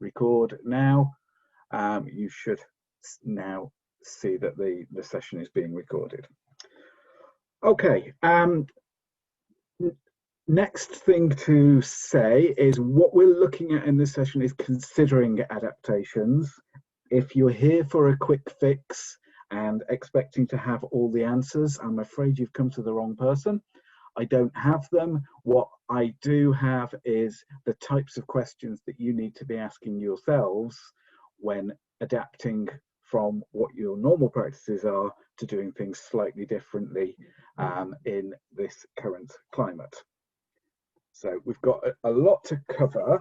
record now. You should now see that the session is being recorded. Okay, next thing to say is what we're looking at in this session is considering adaptations. If you're here for a quick fix and expecting to have all the answers, I'm afraid you've come to the wrong person. I don't have them. What I do have is the types of questions that you need to be asking yourselves when adapting from what your normal practices are to doing things slightly differently in this current climate. So we've got a lot to cover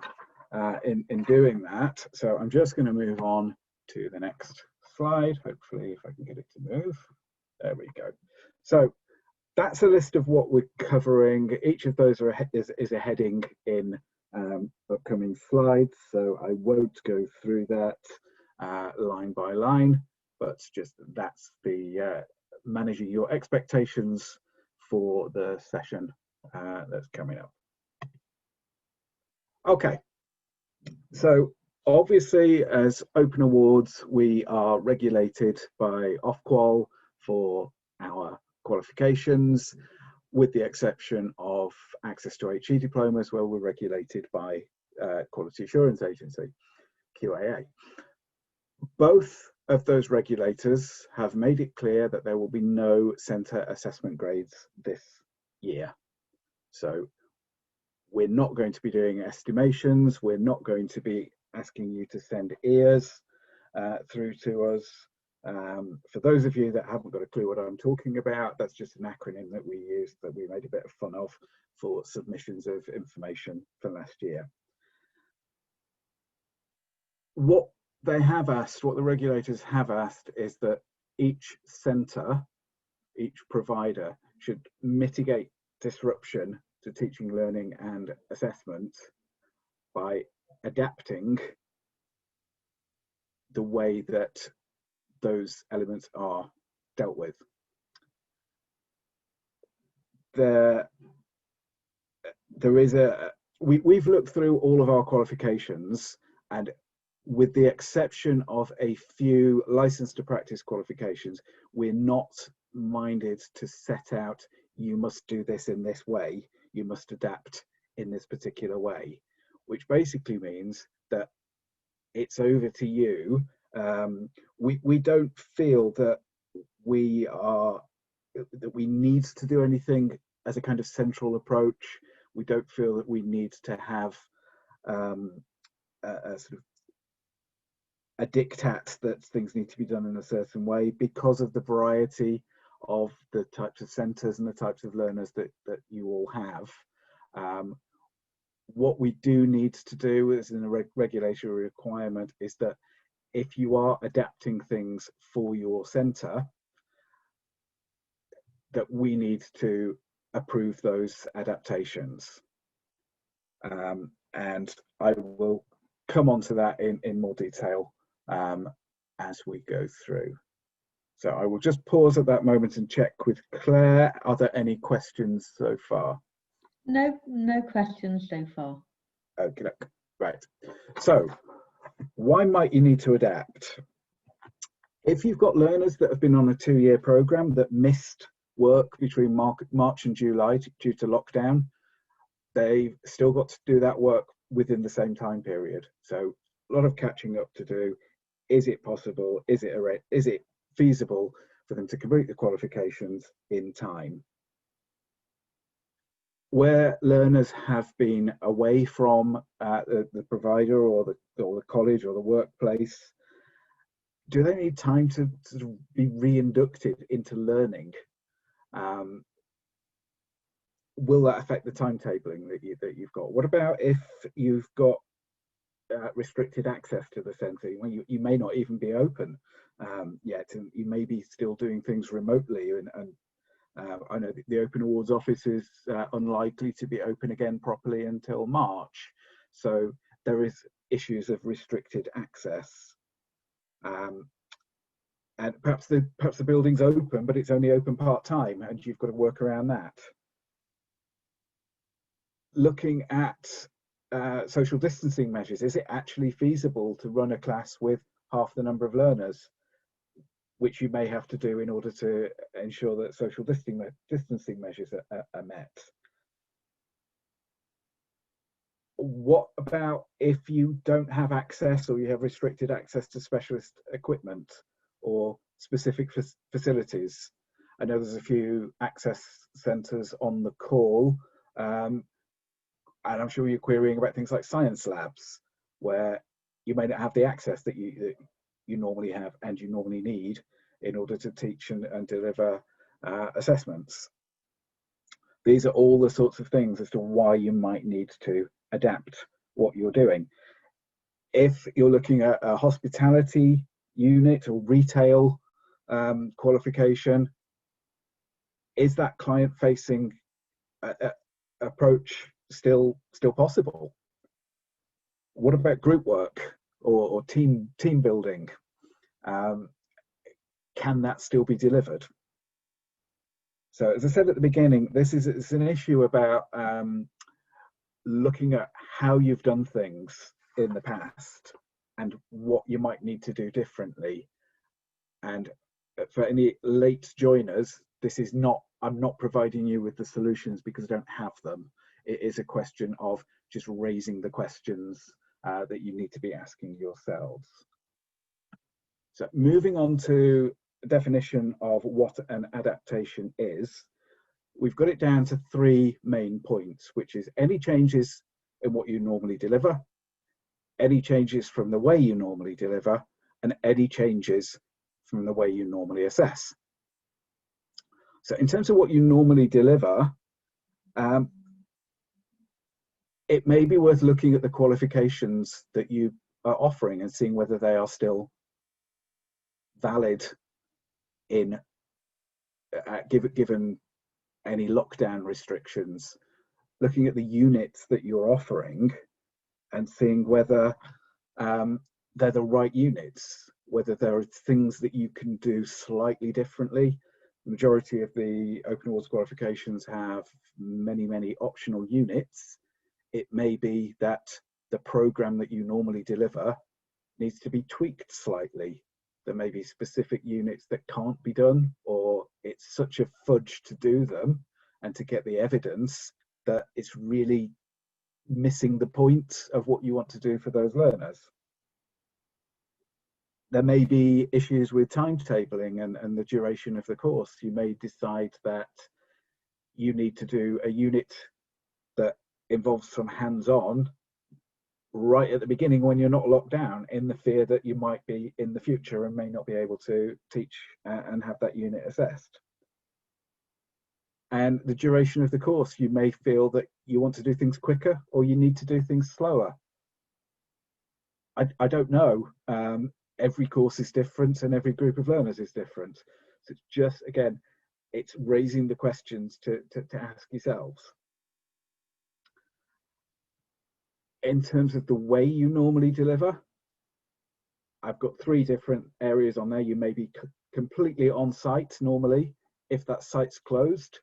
in doing that. So I'm just going to move on to the next slide. Hopefully, if I can get it to move. There we go. So that's a list of what we're covering. Each of those is a heading in upcoming slides, so I won't go through that line by line, but just that's the managing your expectations for the session that's coming up. Okay, so obviously as Open Awards, we are regulated by Ofqual for our qualifications, with the exception of access to HE diplomas, where we're regulated by Quality Assurance Agency, QAA. Both of those regulators have made it clear that there will be no centre assessment grades this year. So we're not going to be doing estimations, we're not going to be asking you to send ears through to us. For those of you that haven't got a clue what I'm talking about, that's just an acronym that we use that we made a bit of fun of for submissions of information for last year. What they have asked, what the regulators have asked, is that each centre, each provider should mitigate disruption to teaching, learning and assessment by adapting the way that those elements are dealt with. We've looked through all of our qualifications, and with the exception of a few license to practice qualifications, we're not minded to set out, you must do this in this way, you must adapt in this particular way, which basically means that it's over to you. We don't feel that we need to do anything as a kind of central approach. We don't feel that we need to have a sort of a diktat that things need to be done in a certain way, because of the variety of the types of centres and the types of learners that you all have. What we do need to do as in a regulatory requirement is that if you are adapting things for your centre, that we need to approve those adaptations. And I will come on to that in more detail as we go through. So I will just pause at that moment and check with Claire. Are there any questions so far? No questions so far. Okay, right. So why might you need to adapt? If you've got learners that have been on a 2-year programme that missed work between March and July due to lockdown, they've still got to do that work within the same time period. So a lot of catching up to do. Is it possible? Is it feasible for them to complete the qualifications in time? Where learners have been away from the provider or the college or the workplace, do they need time to sort of be re-inducted into learning? Will that affect the timetabling that you've got? What about if you've got restricted access to the centre? Well, you may not even be open yet, and you may be still doing things remotely. And I know the Open Awards office is unlikely to be open again properly until March. So there is issues of restricted access. And perhaps the building's open, but it's only open part-time, and you've got to work around that. Looking at social distancing measures. Is it actually feasible to run a class with half the number of learners, which you may have to do in order to ensure that social distancing measures are met? What about if you don't have access, or you have restricted access to specialist equipment or specific facilities? I know there's a few access centres on the call, and I'm sure you're querying about things like science labs, where you may not have the access that you normally have and you normally need in order to teach and deliver assessments. These are all the sorts of things as to why you might need to adapt what you're doing. If you're looking at a hospitality unit or retail qualification, is that client-facing approach still possible? What about group work or team building? Can that still be delivered? So, as I said at the beginning, it's an issue about looking at how you've done things in the past and what you might need to do differently. And for any late joiners, I'm not providing you with the solutions because I don't have them. It is a question of just raising the questions that you need to be asking yourselves. So moving on to the definition of what an adaptation is, we've got it down to 3 main points, which is any changes in what you normally deliver, any changes from the way you normally deliver, and any changes from the way you normally assess. So in terms of what you normally deliver, it may be worth looking at the qualifications that you are offering and seeing whether they are still valid in given any lockdown restrictions, looking at the units that you're offering and seeing whether they're the right units, whether there are things that you can do slightly differently. The majority of the open awards qualifications have many optional units. It may be that the program that you normally deliver needs to be tweaked slightly. There may be specific units that can't be done, or it's such a fudge to do them and to get the evidence that it's really missing the point of what you want to do for those learners. There may be issues with timetabling and the duration of the course. You may decide that you need to do a unit that involves some hands-on right at the beginning when you're not locked down, in the fear that you might be in the future and may not be able to teach and have that unit assessed. And the duration of the course, you may feel that you want to do things quicker or you need to do things slower. I don't know. Every course is different and every group of learners is different. So it's just, again, it's raising the questions to ask yourselves. In terms of the way you normally deliver, I've got 3 different areas on there. You may be completely on site normally, if that site's closed,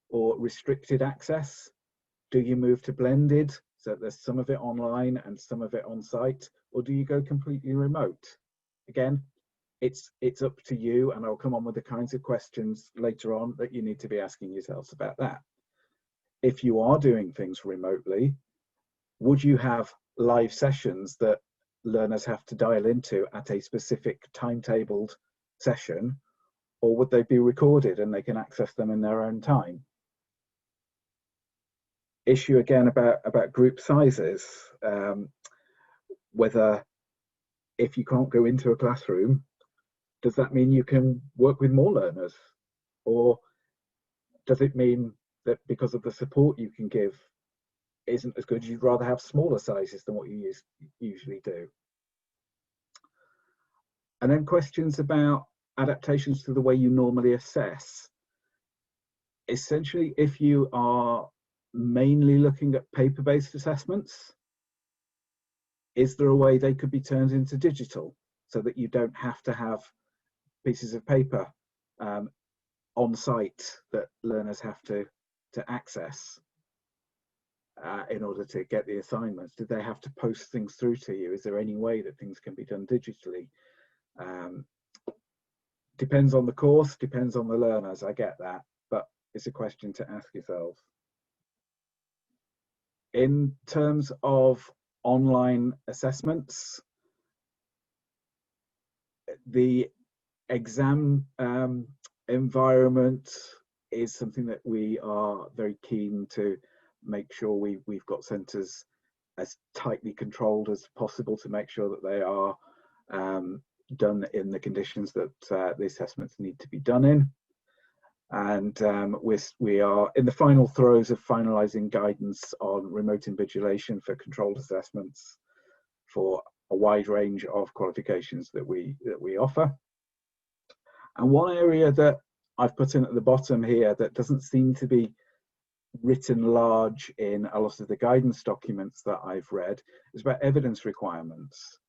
or restricted access. Do you move to blended, so there's some of it online and some of it on site, or do you go completely remote? Again, it's up to you, and I'll come on with the kinds of questions later on that you need to be asking yourselves about that. If you are doing things remotely, would you have live sessions that learners have to dial into at a specific timetabled session, or would they be recorded and they can access them in their own time? Issue again about group sizes, whether if you can't go into a classroom, does that mean you can work with more learners, or does it mean that because of the support you can give isn't as good, you'd rather have smaller sizes than what you usually do? And then questions about adaptations to the way you normally assess. Essentially, if you are mainly looking at paper-based assessments, is there a way they could be turned into digital so that you don't have to have pieces of paper on site that learners have to access? in order to get the assignments? Did they have to post things through to you? Is there any way that things can be done digitally? Depends on the course, depends on the learners, I get that, but it's a question to ask yourself. In terms of online assessments, the exam environment is something that we are very keen to make sure we've got centres as tightly controlled as possible to make sure that they are done in the conditions that the assessments need to be done in. And we are in the final throes of finalising guidance on remote invigilation for controlled assessments for a wide range of qualifications that we offer. And one area that I've put in at the bottom here that doesn't seem to be written large in a lot of the guidance documents that I've read is about evidence requirements.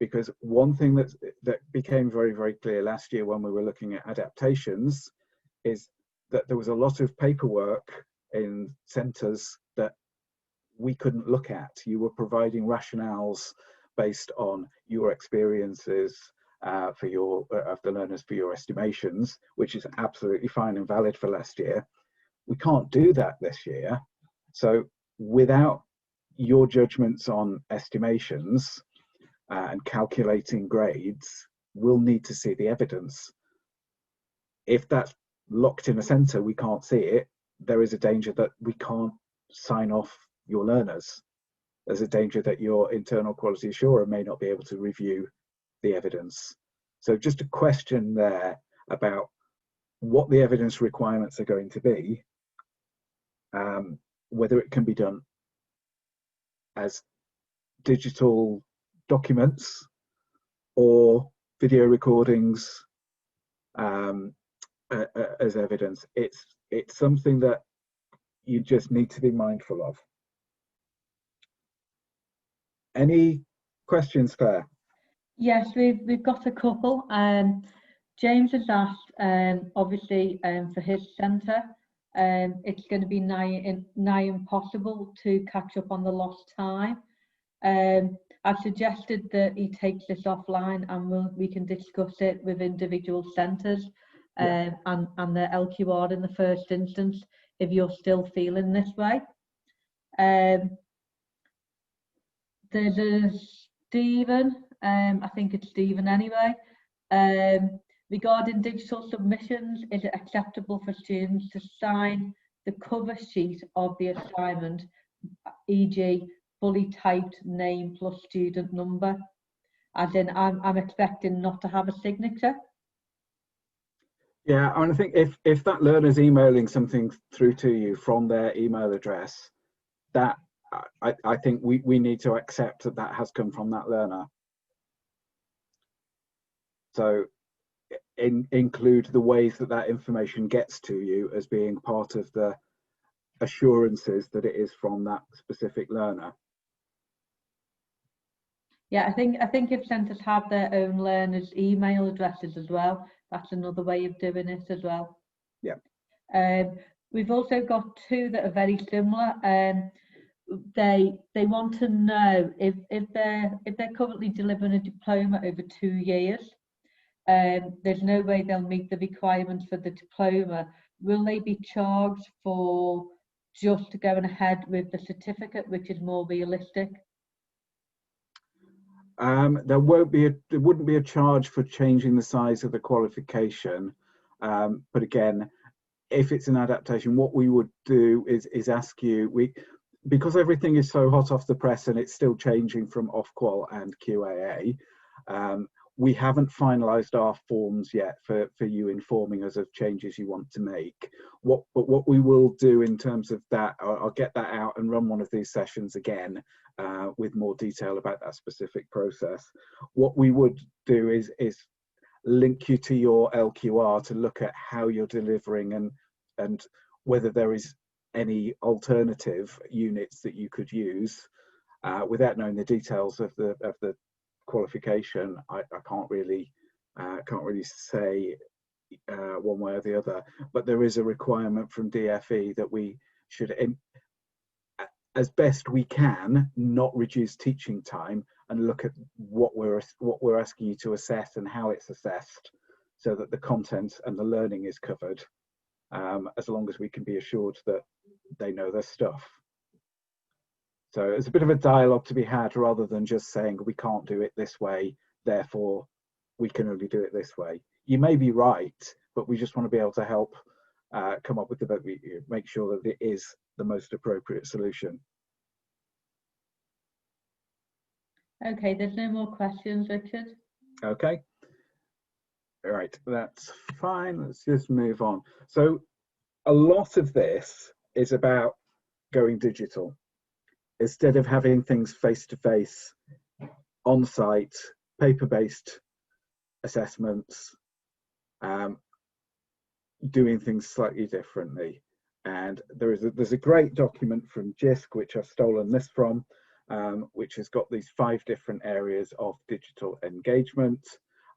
Because one thing that became very, very clear last year when we were looking at adaptations is that there was a lot of paperwork in centres that we couldn't look at. You were providing rationales based on your experiences for of the learners for your estimations, which is absolutely fine and valid for last year. We can't do that this year. So without your judgments on estimations and calculating grades, we'll need to see the evidence. If that's locked in a centre, we can't see it, there is a danger that we can't sign off your learners. There's a danger that your internal quality assurer may not be able to review the evidence. So just a question there about what the evidence requirements are going to be, whether it can be done as digital documents or video recordings as evidence. It's something that you just need to be mindful of. Any questions, Claire? Yes, we've got a couple. James has asked, obviously, for his centre, it's going to be nigh impossible to catch up on the lost time. I've suggested that he takes this offline and we can discuss it with individual centres and the LQR in the first instance, if you're still feeling this way. There's a Stephen, I think it's Stephen anyway, regarding digital submissions, is it acceptable for students to sign the cover sheet of the assignment, e.g. fully typed name plus student number? As in, I'm expecting not to have a signature. Yeah, and I think if that learner's emailing something through to you from their email address, that I think we need to accept that that has come from that learner. So include the ways that that information gets to you as being part of the assurances that it is from that specific learner. Yeah, I think if centres have their own learners' email addresses as well, that's another way of doing it as well. Yeah. We've also got two that are very similar. They want to know if they're currently delivering a diploma over 2 years. There's no way they'll meet the requirements for the diploma. Will they be charged for just going ahead with the certificate, which is more realistic? There wouldn't be a charge for changing the size of the qualification, but again, if it's an adaptation, what we would do is ask you, because everything is so hot off the press and it's still changing from Ofqual and QAA, we haven't finalised our forms yet for you informing us of changes you want to make. But what we will do in terms of that, I'll get that out and run one of these sessions again with more detail about that specific process. What we would do is link you to your LQR to look at how you're delivering and whether there is any alternative units that you could use. Without knowing the details of the qualification, I can't really say one way or the other, but there is a requirement from DFE that we should as best we can, not reduce teaching time and look at what we're asking you to assess and how it's assessed, so that the content and the learning is covered, as long as we can be assured that they know their stuff. So it's a bit of a dialogue to be had, rather than just saying we can't do it this way, therefore we can only do it this way. You may be right, but we just want to be able to help come up with make sure that it is the most appropriate solution. Okay, there's no more questions, Richard. Okay. All right, that's fine. Let's just move on. So a lot of this is about going digital. Instead of having things face-to-face, on-site, paper-based assessments, doing things slightly differently. And there's a great document from JISC, which I've stolen this from, which has got these 5 different areas of digital engagement.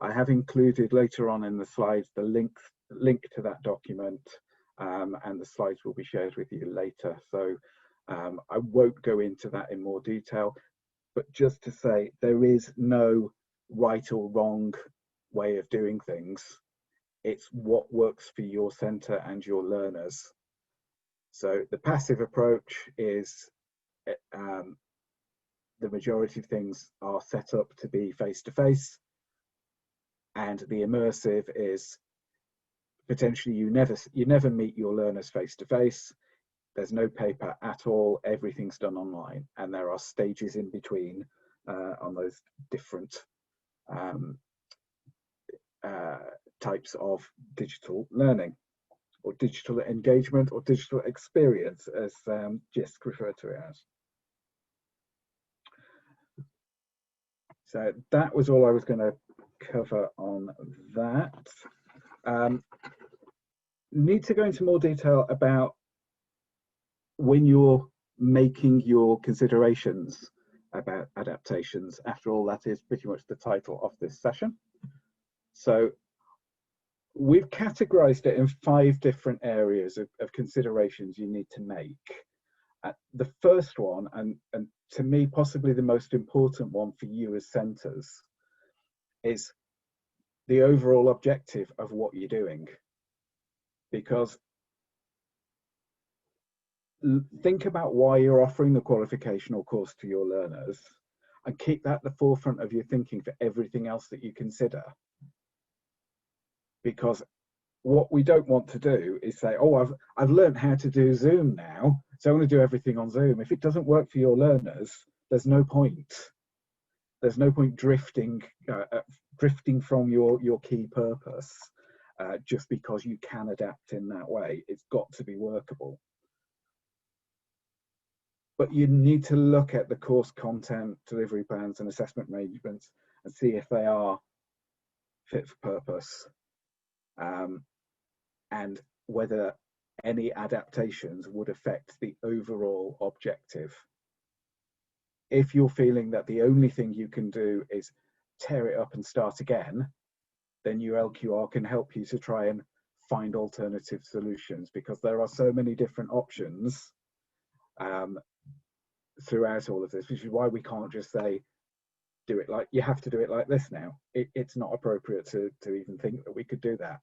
I have included later on in the slides the link to that document, and the slides will be shared with you later. So I won't go into that in more detail, but just to say there is no right or wrong way of doing things. It's what works for your centre and your learners. So the passive approach is the majority of things are set up to be face-to-face, and the immersive is potentially you never meet your learners face-to-face. There's no paper at all, everything's done online, and there are stages in between on those different types of digital learning, or digital engagement, or digital experience, as JISC referred to it as. So that was all I was going to cover on that. Need to go into more detail about when you're making your considerations about adaptations. After all, that is pretty much the title of this session. So we've categorized it in 5 different areas of considerations you need to make. The first one, and to me possibly the most important one for you as centres, is the overall objective of what you're doing. Because think about why you're offering the qualification or course to your learners, and keep that at the forefront of your thinking for everything else that you consider. Because what we don't want to do is say, oh, I've learned how to do Zoom now, so I'm going to do everything on Zoom. If it doesn't work for your learners, there's no point. There's no point drifting from your key purpose just because you can adapt in that way. It's got to be workable. But you need to look at the course content, delivery plans, and assessment arrangements and see if they are fit for purpose, and whether any adaptations would affect the overall objective. If you're feeling that the only thing you can do is tear it up and start again, then your LQR can help you to try and find alternative solutions, because there are so many different options throughout all of this, which is why we can't just say, do it like, you have to do it like this now. It's not appropriate to even think that we could do that.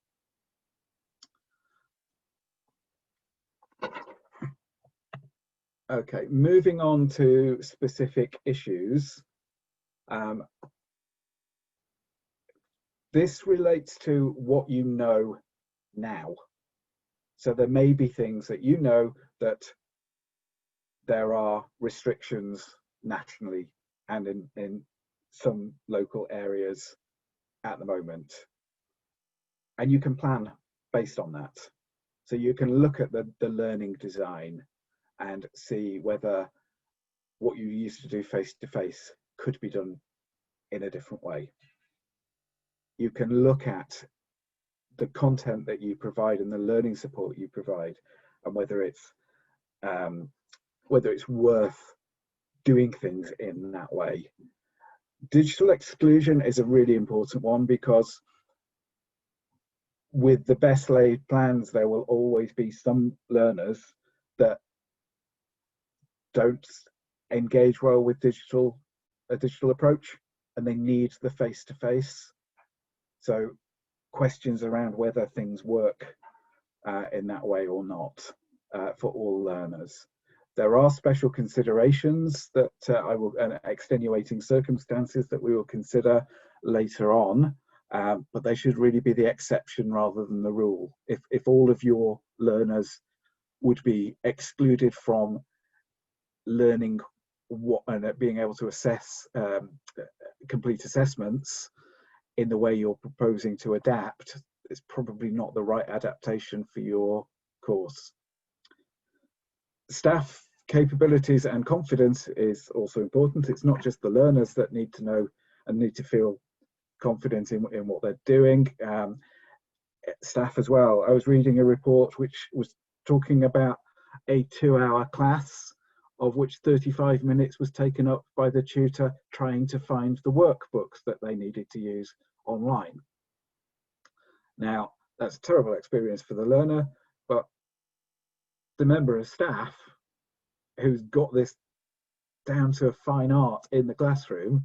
Okay, moving on to specific issues. This relates to what you know now. So there may be things that you know that there are restrictions nationally and in some local areas at the moment. And you can plan based on that. So you can look at the learning design and see whether what you used to do face-to-face could be done in a different way. You can look at the content that you provide and the learning support you provide, and whether it's worth doing things in that way. Digital exclusion is a really important one, because with the best laid plans, there will always be some learners that don't engage well with a digital approach, and they need the face-to-face. So questions around whether things work in that way or not for all learners. There are special considerations that extenuating circumstances that we will consider later on, but they should really be the exception rather than the rule. If all of your learners would be excluded from learning what and being able to assess complete assessments in the way you're proposing to adapt, it's probably not the right adaptation for your course. Staff capabilities and confidence is also important. It's not just the learners that need to know and need to feel confident in what they're doing. Staff as well. I was reading a report which was talking about a 2-hour class, of which 35 minutes was taken up by the tutor trying to find the workbooks that they needed to use online. Now, that's a terrible experience for the learner, but the member of staff who's got this down to a fine art in the classroom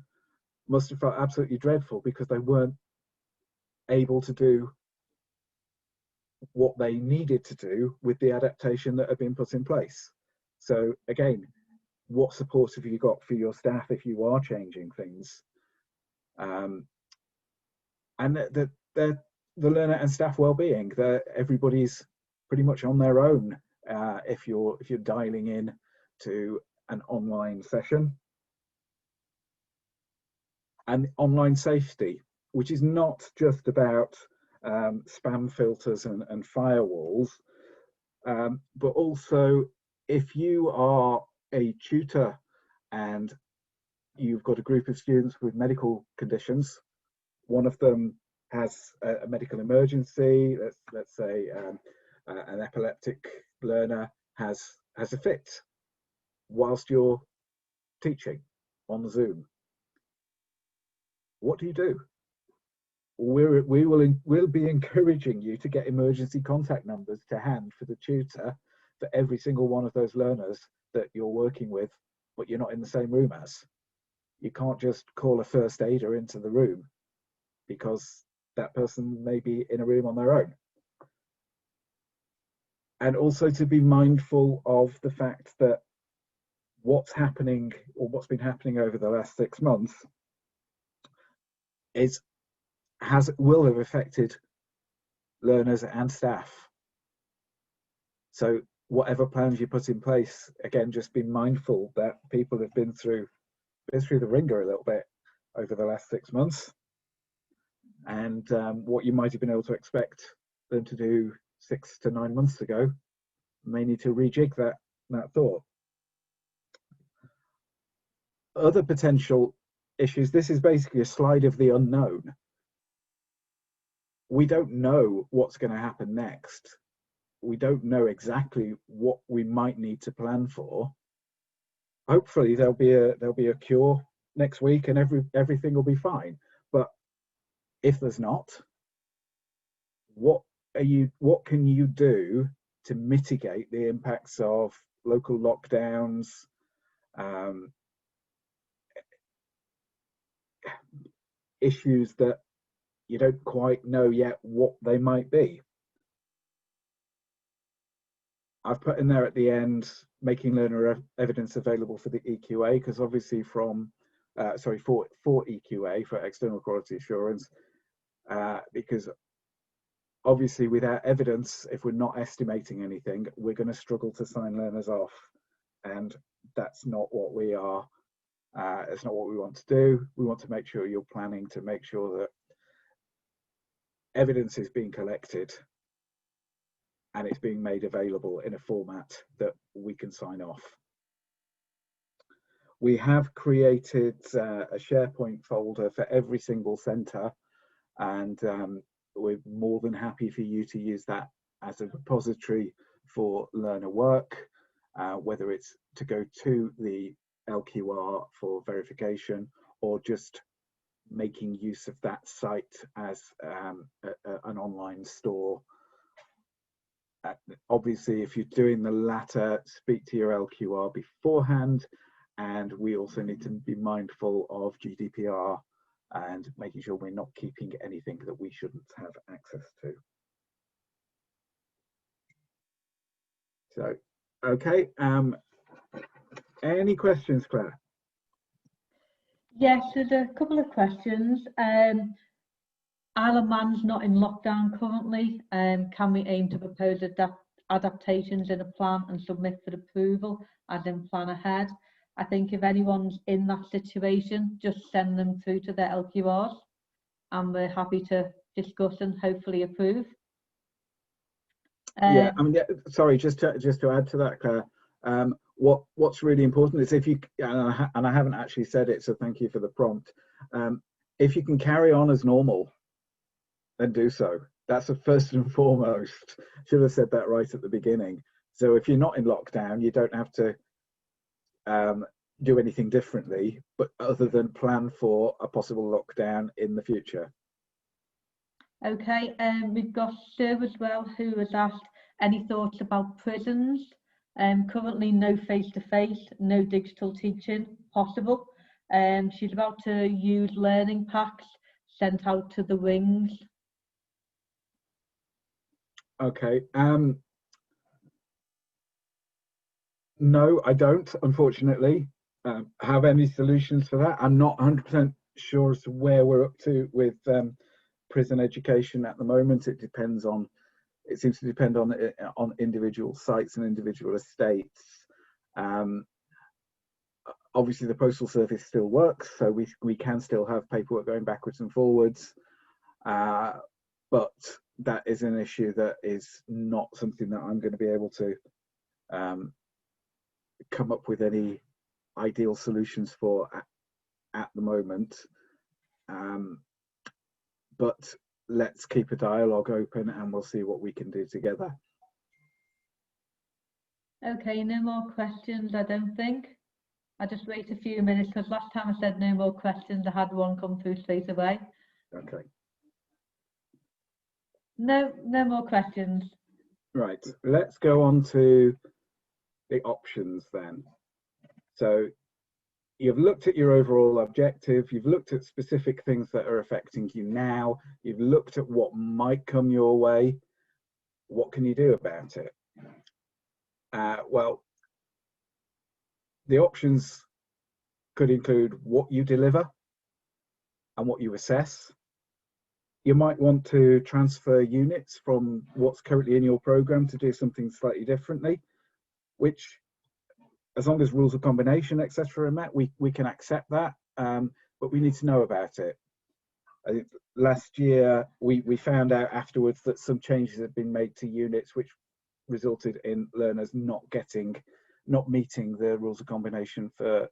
must have felt absolutely dreadful because they weren't able to do what they needed to do with the adaptation that had been put in place. So again, what support have you got for your staff if you are changing things? And the learner and staff well-being, everybody's pretty much on their own if you're dialing in to an online session. And online safety, which is not just about spam filters and firewalls, but also if you are a tutor and you've got a group of students with medical conditions, one of them has a medical emergency, let's say an epileptic learner has a fit whilst you're teaching on Zoom. What do you do? We'll be encouraging you to get emergency contact numbers to hand for the tutor for every single one of those learners that you're working with, but you're not in the same room as. You can't just call a first aider into the room because that person may be in a room on their own. And also to be mindful of the fact that what's happening, or what's been happening over the last 6 months, will have affected learners and staff. So whatever plans you put in place, again, just be mindful that people have been through the ringer a little bit over the last 6 months, and what you might have been able to expect them to do 6 to 9 months ago may need to rejig that thought. Other potential issues, this is basically a slide of the unknown. We don't know what's going to happen next. We don't know exactly what we might need to plan for. Hopefully there'll be a cure next week and everything will be fine. But if there's not, what can you do to mitigate the impacts of local lockdowns, issues that you don't quite know yet what they might be? I've put in there at the end, making learner evidence available for the EQA, because obviously for EQA, for external quality assurance, because obviously without evidence, if we're not estimating anything, we're going to struggle to sign learners off, and that's not what we are. It's not what we want to do. We want to make sure you're planning to make sure that evidence is being collected and it's being made available in a format that we can sign off. We have created a SharePoint folder for every single centre, and we're more than happy for you to use that as a repository for learner work, whether it's to go to the LQR for verification or just making use of that site as an online store. Obviously, if you're doing the latter, speak to your LQR beforehand, and we also need to be mindful of GDPR and making sure we're not keeping anything that we shouldn't have access to. So, okay, any questions, Claire? Yes, there's a couple of questions. Isle of Man's not in lockdown currently. Can we aim to propose adaptations in a plan and submit for approval as in plan ahead? I think if anyone's in that situation, just send them through to their LQRs and we're happy to discuss and hopefully approve. Yeah, I mean, sorry, just to add to that, Claire, what's really important is if you, and I haven't actually said it, so thank you for the prompt. If you can carry on as normal, then do so. That's the first and foremost. Should have said that right at the beginning. So if you're not in lockdown, you don't have to do anything differently, but other than plan for a possible lockdown in the future. Okay, we've got Sue as well, who has asked any thoughts about prisons. Currently no face-to-face, no digital teaching possible. She's about to use learning packs sent out to the wings. Okay, no, I don't, unfortunately, have any solutions for that. I'm not 100% sure as to where we're up to with prison education at the moment. It depends on, it seems to depend on individual sites and individual estates. Obviously the postal service still works, so we can still have paperwork going backwards and forwards, but that is an issue that is not something that I'm going to be able to come up with any ideal solutions for at the moment. But let's keep a dialogue open and we'll see what we can do together. Okay, no more questions, I don't think. I'll just wait a few minutes because last time I said no more questions, I had one come through straight away. Okay. No more questions. Right, let's go on to the options then. So you've looked at your overall objective, you've looked at specific things that are affecting you now, you've looked at what might come your way. What can you do about it? Well, the options could include what you deliver and what you assess. You might want to transfer units from what's currently in your program to do something slightly differently, which, as long as rules of combination, etc., are met, we can accept that, but we need to know about it. I think last year we found out afterwards that some changes had been made to units which resulted in learners not meeting the rules of combination for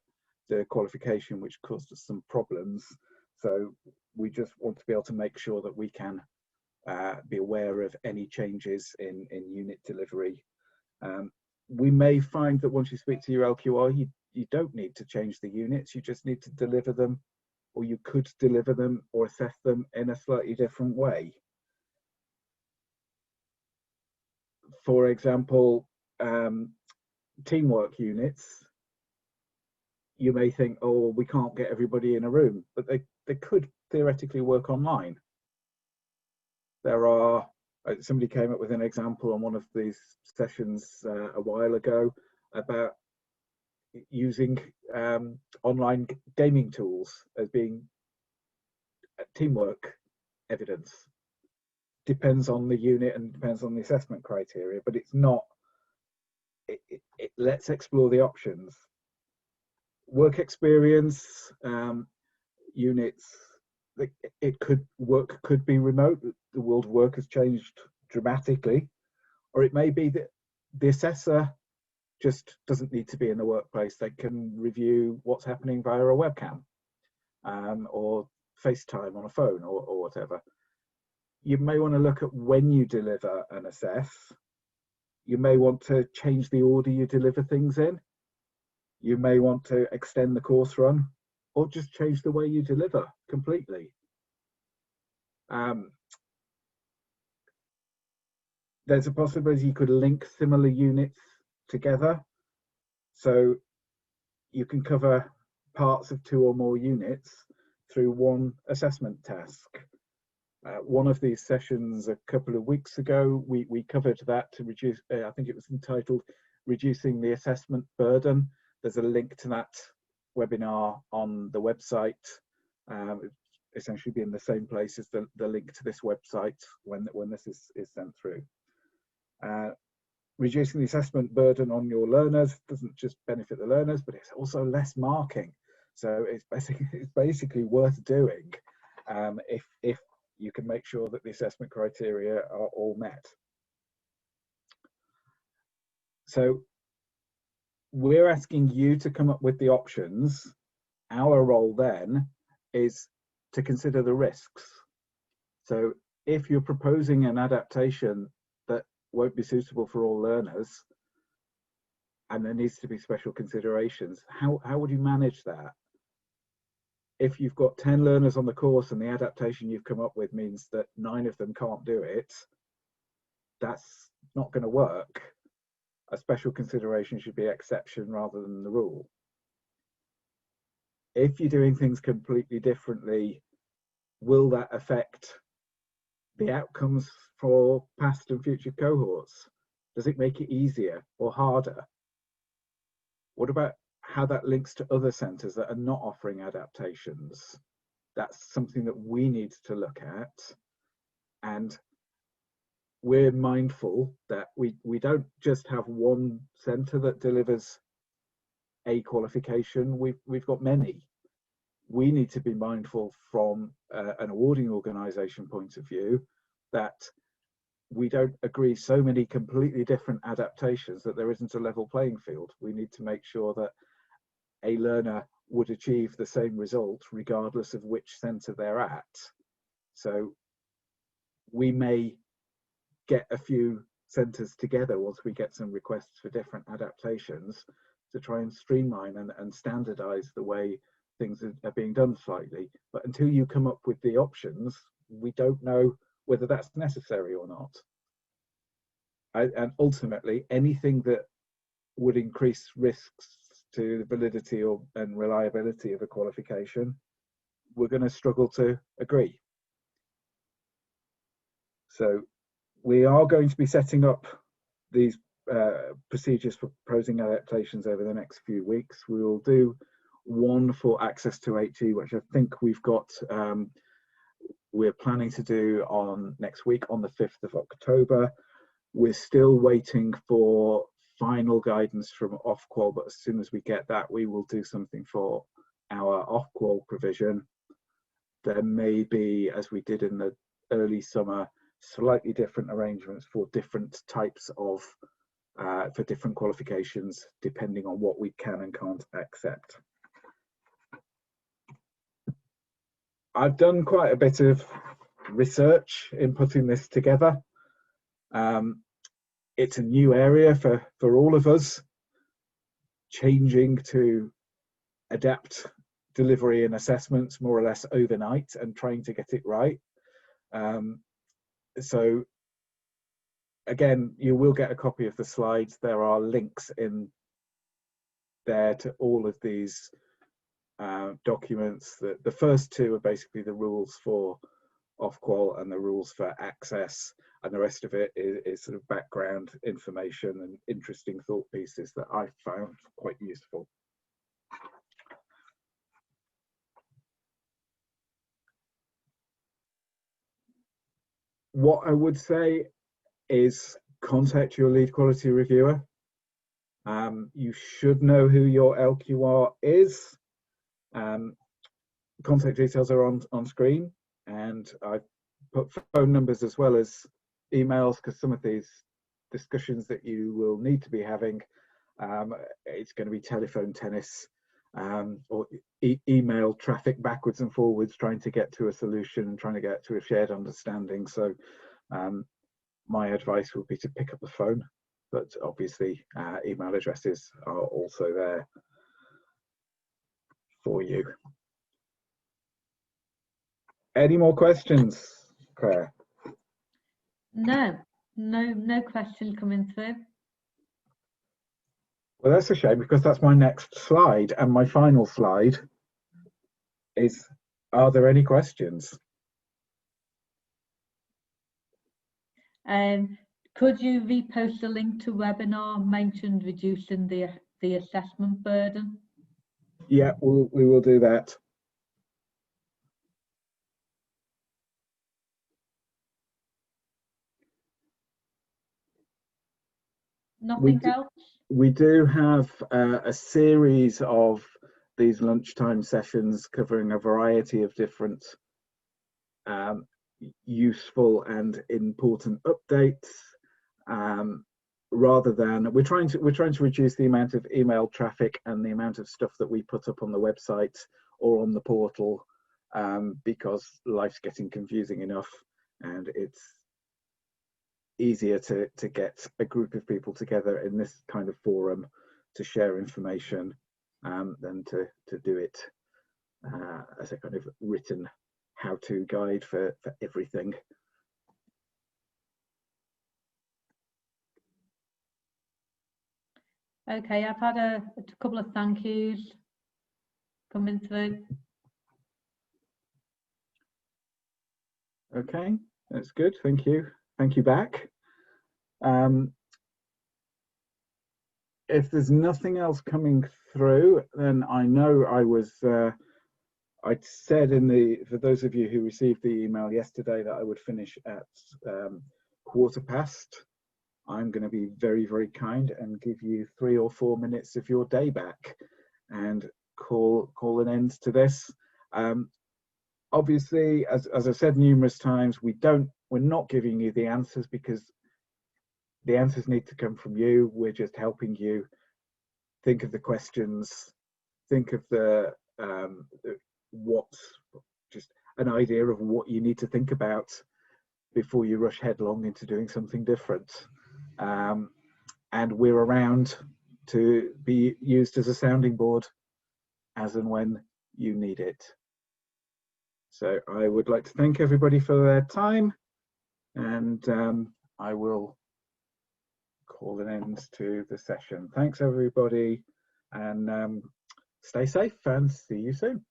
the qualification, which caused us some problems. So we just want to be able to make sure that we can be aware of any changes in unit delivery. We may find that once you speak to your LQR, you don't need to change the units, you just need to deliver them, or you could deliver them or assess them in a slightly different way. For example, teamwork units, you may think, oh, we can't get everybody in a room, but they could theoretically work online. There are, somebody came up with an example on one of these sessions a while ago about using online gaming tools as being teamwork evidence. Depends on the unit and depends on the assessment criteria, but it's not, let's explore the options. Work experience units, it could be remote. The world of work has changed dramatically, or it may be that the assessor just doesn't need to be in the workplace. They can review what's happening via a webcam or FaceTime on a phone or whatever. You may want to look at when you deliver and assess. You may want to change the order you deliver things in. You may want to extend the course run or just change the way you deliver completely. there's a possibility you could link similar units together. So you can cover parts of 2 or more units through one assessment task. One of these sessions a couple of weeks ago, we covered that to reduce, I think it was entitled Reducing the Assessment Burden. There's a link to that webinar on the website. Essentially be in the same place as the link to this website when this is sent through. Reducing the assessment burden on your learners doesn't just benefit the learners, but it's also less marking. So it's basically worth doing if you can make sure that the assessment criteria are all met. So we're asking you to come up with the options. Our role then is to consider the risks. So if you're proposing an adaptation that won't be suitable for all learners, and there needs to be special considerations, how would you manage that? If you've got 10 learners on the course and the adaptation you've come up with means that 9 of them can't do it, that's not going to work. A special consideration should be exception rather than the rule. If you're doing things completely differently, will that affect the outcomes for past and future cohorts? Does it make it easier or harder? What about how that links to other centres that are not offering adaptations? That's something that we need to look at. And we're mindful that we don't just have one centre that delivers a qualification. We've got many. We need to be mindful from an awarding organisation point of view that we don't agree so many completely different adaptations that there isn't a level playing field. We need to make sure that a learner would achieve the same result regardless of which centre they're at. So we may get a few centres together once we get some requests for different adaptations to try and streamline and standardise the way things are being done slightly. But until you come up with the options, we don't know whether that's necessary or not. And ultimately, anything that would increase risks to the validity and reliability of a qualification, we're going to struggle to agree. So we are going to be setting up these procedures for proposing adaptations over the next few weeks. We will do one for access to HE, which I think we're planning to do on next week on the 5th of October. We're still waiting for final guidance from Ofqual, but as soon as we get that, we will do something for our Ofqual provision. There may be, as we did in the early summer, slightly different arrangements for different types of, for different qualifications, depending on what we can and can't accept. I've done quite a bit of research in putting this together. It's a new area for all of us, changing to adapt delivery and assessments more or less overnight and trying to get it right. So again, you will get a copy of the slides. There are links in there to all of these documents. The first 2 are basically the rules for Ofqual and the rules for access, and the rest of it is sort of background information and interesting thought pieces that I found quite useful. What I would say is contact your lead quality reviewer. You should know who your LQR is. Contact details are on screen, and I've put phone numbers as well as emails, because some of these discussions that you will need to be having, it's going to be telephone tennis or email traffic backwards and forwards, trying to get to a solution and trying to get to a shared understanding. So my advice would be to pick up the phone, but obviously email addresses are also there for you. Any more questions, Claire? No, No question coming through. Well, that's a shame because that's my next slide, and my final slide is, are there any questions? Could you repost a link to webinar mentioned reducing the assessment burden? Yeah, we will do that. Nothing else? We do have a series of these lunchtime sessions covering a variety of different useful and important updates. Rather than we're trying to reduce the amount of email traffic and the amount of stuff that we put up on the website or on the portal, because life's getting confusing enough, and it's easier to get a group of people together in this kind of forum to share information than to do it as a kind of written how-to guide for everything. Okay, I've had a couple of thank yous coming through. Okay, that's good. Thank you. Thank you back. If there's nothing else coming through, then I know I said for those of you who received the email yesterday that I would finish at 1:15. I'm going to be very, very kind and give you 3 or 4 minutes of your day back and call an end to this. Obviously, as I've said numerous times, we're not giving you the answers because the answers need to come from you. We're just helping you think of the questions, think of just an idea of what you need to think about before you rush headlong into doing something different. And we're around to be used as a sounding board as and when you need it. So I would like to thank everybody for their time, and I will call an end to the session. Thanks everybody, and stay safe and see you soon.